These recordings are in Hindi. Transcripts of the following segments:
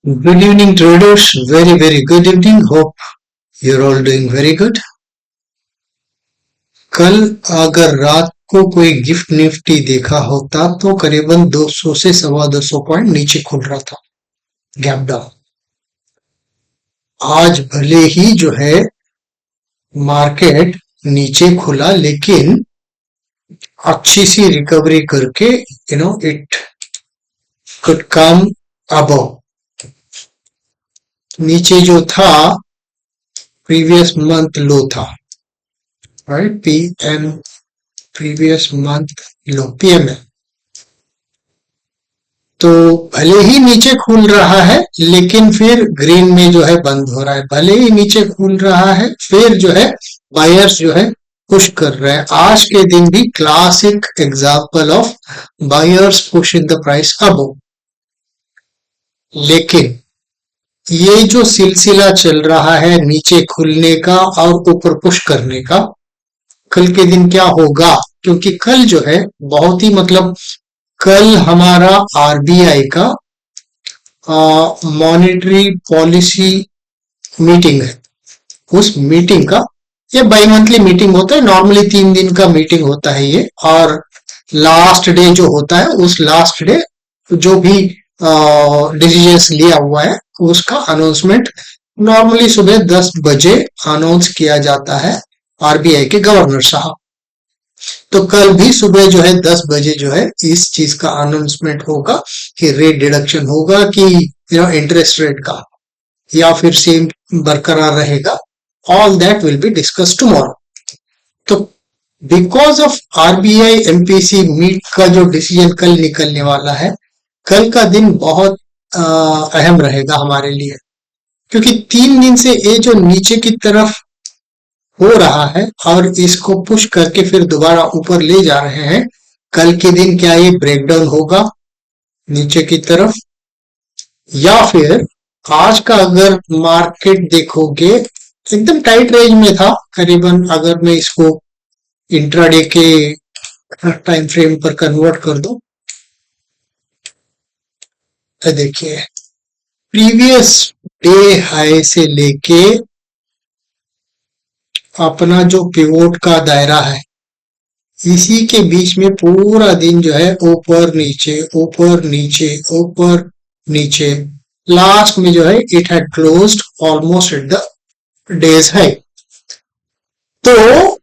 Good evening, traders. Very good evening. Hope you're all doing very good. कल अगर रात को कोई गिफ्ट निफ्टी देखा होता तो करीबन 200 से सवा 200 पॉइंट नीचे खुल रहा था, गैप डाउन। आज भले ही जो है मार्केट नीचे खुला, लेकिन अच्छी सी रिकवरी करके इट कुड कम अबव। नीचे जो था प्रीवियस मंथ लो था, राइट? पीएम प्रीवियस मंथ लो, पीएमए। तो भले ही नीचे खुल रहा है, लेकिन फिर ग्रीन में जो है बंद हो रहा है। भले ही नीचे खुल रहा है, फिर जो है बायर्स जो है पुश कर रहे हैं। आज के दिन भी classic example of buyers pushing the price above. लेकिन ये जो सिलसिला चल रहा है नीचे खुलने का और ऊपर पुश करने का, कल के दिन क्या होगा? क्योंकि कल जो है बहुत ही कल हमारा आरबीआई का मॉनेटरी पॉलिसी मीटिंग है। उस मीटिंग का, ये बाई मंथली मीटिंग होता है, नॉर्मली 3 दिन का मीटिंग होता है ये। और लास्ट डे जो होता है, उस लास्ट डे जो भी डिसीजंस लिया हुआ है उसका अनाउंसमेंट नॉर्मली सुबह 10 बजे अनाउंस किया जाता है आरबीआई के गवर्नर साहब। तो कल भी सुबह जो है 10 बजे जो है इस चीज का अनाउंसमेंट होगा कि रेट डिडक्शन होगा कि इंटरेस्ट रेट का, या फिर सेम बरकरार रहेगा। All that will be discuss tomorrow. तो because of RBI MPC meet का जो डिसीजन कल निकलने वाला है, कल का दिन बहुत अहम रहेगा हमारे लिए। क्योंकि 3 दिन से ये जो नीचे की तरफ हो रहा है और इसको पुश करके फिर दोबारा ऊपर ले जा रहे हैं, कल के दिन क्या ये ब्रेकडाउन होगा नीचे की तरफ, या फिर आज का अगर मार्केट देखोगे एकदम टाइट रेंज में था करीबन। अगर मैं इसको इंट्राडे के टाइम फ्रेम पर कन्वर्ट कर दूं, तो देखिए प्रीवियस डे हाई से लेके अपना जो पिवोट का दायरा है, इसी के बीच में पूरा दिन जो है ऊपर नीचे ऊपर नीचे ऊपर नीचे, लास्ट में जो है it had closed almost at the day's high. तो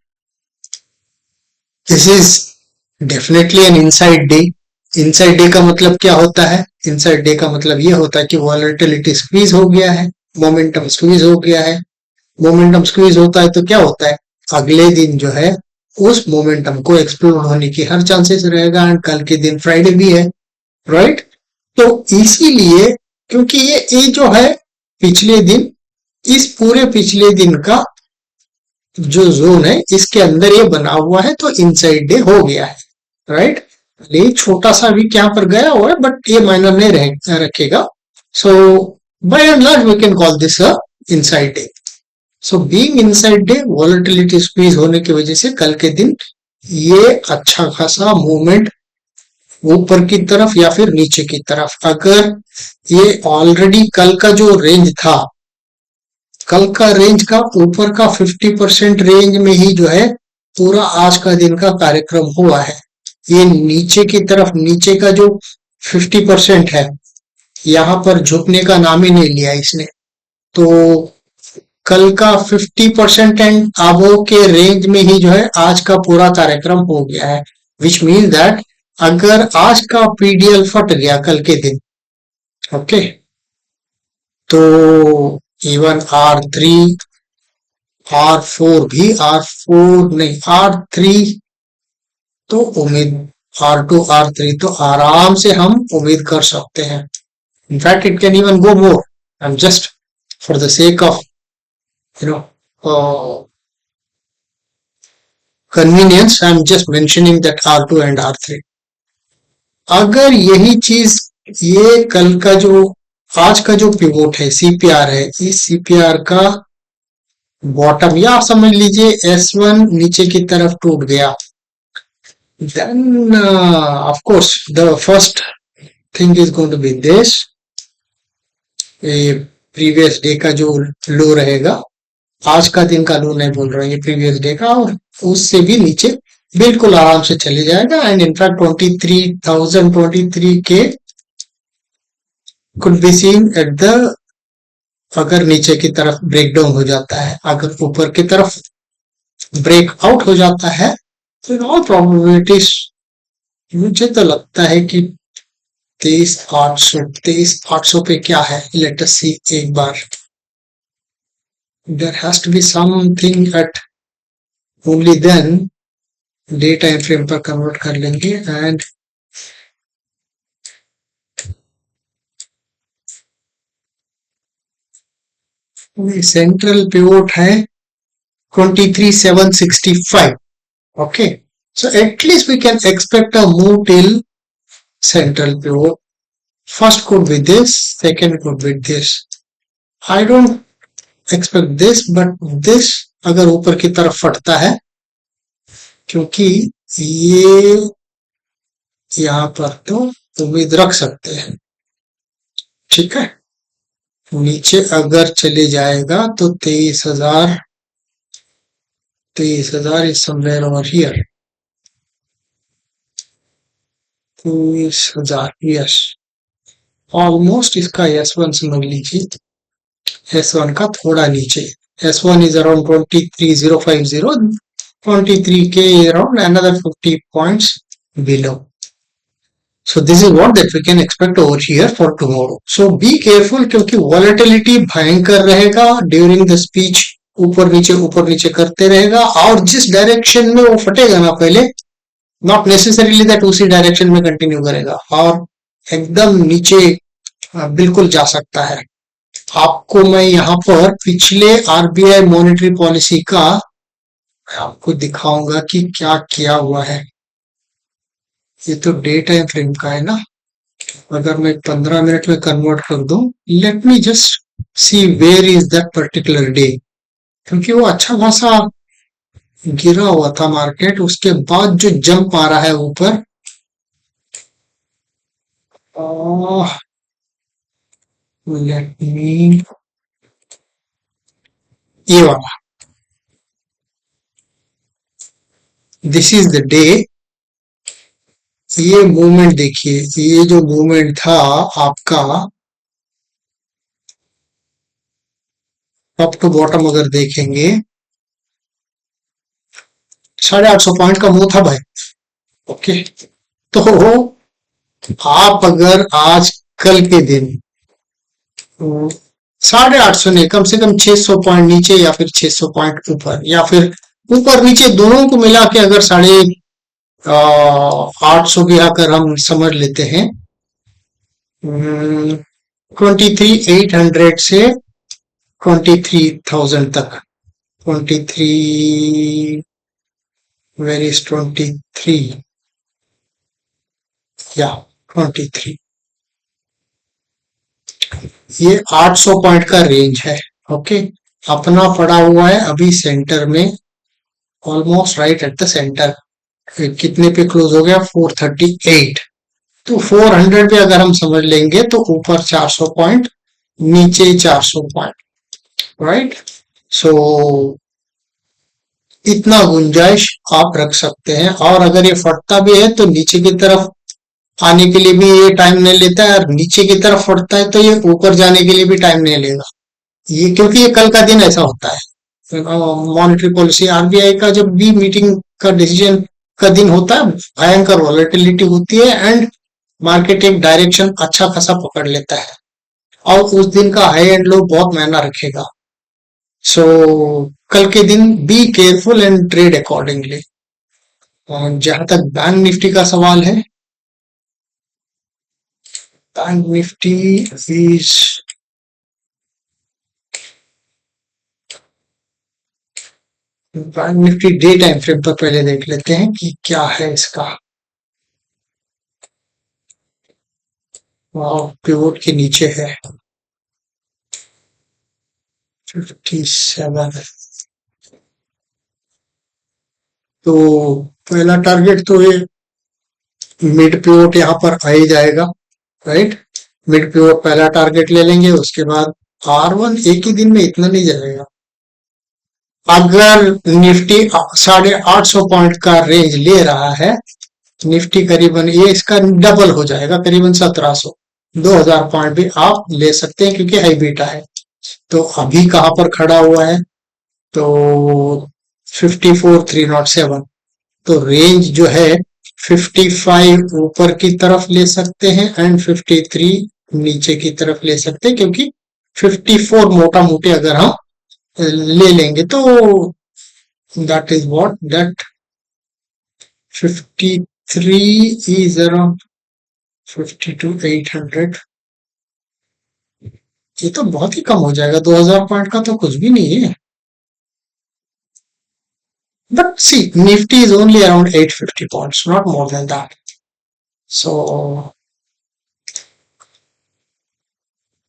this is definitely an inside day. Inside day का मतलब क्या होता है? इनसाइड डे का मतलब ये होता है कि वॉलेटिलिटी स्क्वीज हो गया है, मोमेंटम स्क्वीज हो गया है। मोमेंटम स्क्वीज होता है तो क्या होता है? अगले दिन जो है उस मोमेंटम को एक्सप्लोड होने की हर चांसेस रहेगा। एंड कल के दिन फ्राइडे भी है, राइट? तो इसीलिए, क्योंकि ये जो है पिछले दिन, इस पूरे पिछले दिन का जो जोन है इसके अंदर ये बना हुआ है, तो इनसाइड डे हो गया है, राइट? ये छोटा सा भी क्या पर गया हुआ है, बट ये मायने नहीं रखेगा। So by and large we can call this a inside day. So being inside day, volatility squeeze होने की वजह से कल के दिन ये अच्छा खासा मूवमेंट ऊपर की तरफ या फिर नीचे की तरफ। अगर ये ऑलरेडी कल का जो रेंज था, कल का रेंज का ऊपर का 50% रेंज में ही जो है पूरा आज का दिन का कार्यक्रम हुआ है। ये नीचे की तरफ, नीचे का जो 50% है, यहां पर झुकने का नाम ही नहीं लिया इसने। तो कल का 50% एंड अबव के रेंज में ही जो है आज का पूरा कार्यक्रम हो गया है। विच मीन दैट अगर आज का पीडीएल फट गया कल के दिन, ओके, तो इवन R3 R4 भी, R4 नहीं R3 तो उम्मीद, R2 R3 तो आराम से हम उम्मीद कर सकते हैं। In fact it can even go more. I am just for the sake of convenience, I'm just mentioning that R2 and R3. अगर यही चीज, ये कल का जो, आज का जो पिवोट है सीपीआर है, इस सीपीआर का बॉटम या समझ लीजिए S1 नीचे की तरफ टूट गया, then of course the first thing is going to be this, ये प्रीवियस डे का जो लो रहेगा, आज का दिन का लो नहीं बोल रहा हूँ, ये प्रीवियस डे का, और उससे भी नीचे बिल्कुल आराम से चले जाएगा। एंड इनफैक्ट 23,023 के could be seen at the, अगर नीचे की तरफ ब्रेक डाउन हो जाता है, अगर ऊपर की तरफ ब्रेक आउट हो जाता है, तो इन ऑल प्रोबेबिलिटीज मुझे तो लगता है कि 23,800 पे क्या है, लेट अस सी एक बार। There has to be something at, only then day time frame पर कन्वर्ट कर लेंगे। एंड सेंट्रल पिवोट है 23,765. Okay, so at least we can expect a move till central pivot. First could be this, second could be this. I don't expect this, but this अगर ऊपर की तरफ फटता है, क्योंकि ये यहाँ पर तो उम्मीद रख सकते हैं, ठीक है। नीचे अगर चले जाएगा तो 23,000 is somewhere over here. 23,000, yes, almost इसका S1 समझ लीजिए, S1 का थोड़ा नीचे। S1 is around 23,050, 23K around another 50 points below. So this is what that we can expect over here for tomorrow. So be careful, क्योंकि volatility भयंकर रहेगा during the speech, ऊपर नीचे करते रहेगा, और जिस डायरेक्शन में वो फटेगा ना पहले, नॉट नेसेसरीली दैट उसी डायरेक्शन में कंटिन्यू करेगा, और एकदम नीचे बिल्कुल जा सकता है। आपको मैं यहाँ पर पिछले आरबीआई मॉनेटरी पॉलिसी का आपको दिखाऊंगा कि क्या किया हुआ है। ये तो डे टाइम फ्रेम का है ना, अगर मैं 15 मिनट में कन्वर्ट कर दूं, let me just see where is that particular day, क्योंकि वो अच्छा खासा गिरा हुआ था मार्केट, उसके बाद जो जंप आ रहा है ऊपर, लेट मी, ये वाला, दिस इज द डे। ये मूवमेंट देखिए, ये जो मूवमेंट था आपका टॉप टू बॉटम अगर देखेंगे, 850 पॉइंट का मुंह था भाई। ओके, तो आप अगर आज कल के दिन 850 नहीं, कम से कम 600 पॉइंट नीचे, या फिर 600 पॉइंट ऊपर, या फिर ऊपर नीचे दोनों को मिला के अगर 850 भी आकर हम समझ लेते हैं, 23,800 से 23,000 तक, 23, वेर इज 23, या 23, ये 800 पॉइंट का रेंज है। ओके, अपना पड़ा हुआ है अभी सेंटर में, almost right at the centre. कितने पे क्लोज हो गया, 438। तो 400 पे अगर हम समझ लेंगे तो ऊपर 400 पॉइंट, नीचे 400 पॉइंट, राइट। सो इतना गुंजाइश आप रख सकते हैं, और अगर ये फटता भी है तो नीचे की तरफ आने के लिए भी ये टाइम नहीं लेता है, और नीचे की तरफ फटता है तो ये ऊपर जाने के लिए भी टाइम नहीं लेगा। ये क्योंकि ये कल का दिन ऐसा होता है, मॉनेटरी पॉलिसी आरबीआई का जब भी मीटिंग का डिसीजन का दिन होता है, भयंकर वॉलेटिलिटी होती है, एंड मार्केट एक डायरेक्शन अच्छा खासा पकड़ लेता है, और उस दिन का हाई एंड लो बहुत मायना रखेगा। सो कल के दिन be careful and trade accordingly. जहां तक बैंक निफ्टी का सवाल है, bank Nifty is, bank Nifty day time frame पर पहले देख लेते हैं कि क्या है इसका। पिवोट के नीचे है 57, तो पहला टारगेट तो ये मिड पिवोट यहाँ पर आ ही जाएगा, राइट। मिड पिवट पहला टारगेट ले लेंगे, उसके बाद R1 एक ही दिन में इतना नहीं जाएगा। अगर निफ्टी 850 पॉइंट का रेंज ले रहा है, निफ्टी करीबन ये इसका डबल हो जाएगा, करीबन 1700, 2000 पॉइंट भी आप ले सकते हैं क्योंकि हाई बीटा है। तो अभी कहां पर खड़ा हुआ है, तो 54307। तो रेंज जो है 55 ऊपर की तरफ ले सकते हैं एंड 53 नीचे की तरफ ले सकते हैं, क्योंकि 54 मोटा मोटी अगर हम ले लेंगे तो that is what that 53 is around 52,800। ये तो बहुत ही कम हो जाएगा, 2000 पॉइंट का तो कुछ भी नहीं है। But see Nifty is only around 850 points, not more than that. So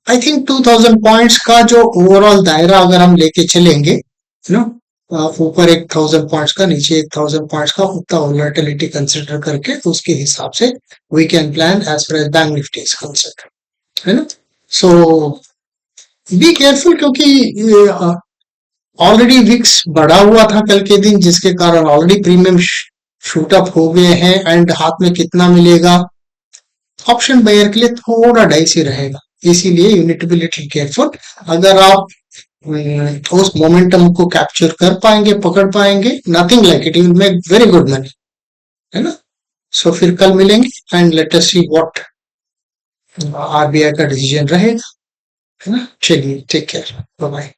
I think 2000 points का जो ओवरऑल दायरा अगर हम लेके चलेंगे, यू नो, ऊपर 1000 पॉइंट्स का, नीचे 1000 पॉइंट्स का, उतना वोलेटिलिटी कंसिडर करके उसके हिसाब से we can plan as far as bank Nifty is consider, है ना। सो बी केयरफुल, क्योंकि ऑलरेडी विक्स बढ़ा हुआ था कल के दिन, जिसके कारण ऑलरेडी प्रीमियम शूट अप हो गए हैं एंड हाथ में कितना मिलेगा, ऑप्शन बायर के लिए थोड़ा डाइसी रहेगा। इसीलिए you need to be little careful. अगर आप उस मोमेंटम को कैप्चर कर पाएंगे, पकड़ पाएंगे, nothing like it, you will make very good money, है ना। सो फिर कल मिलेंगे and let us see what RBI का डिसीजन रहेगा, है ना। चलिए, टेक केयर, बाय बाय।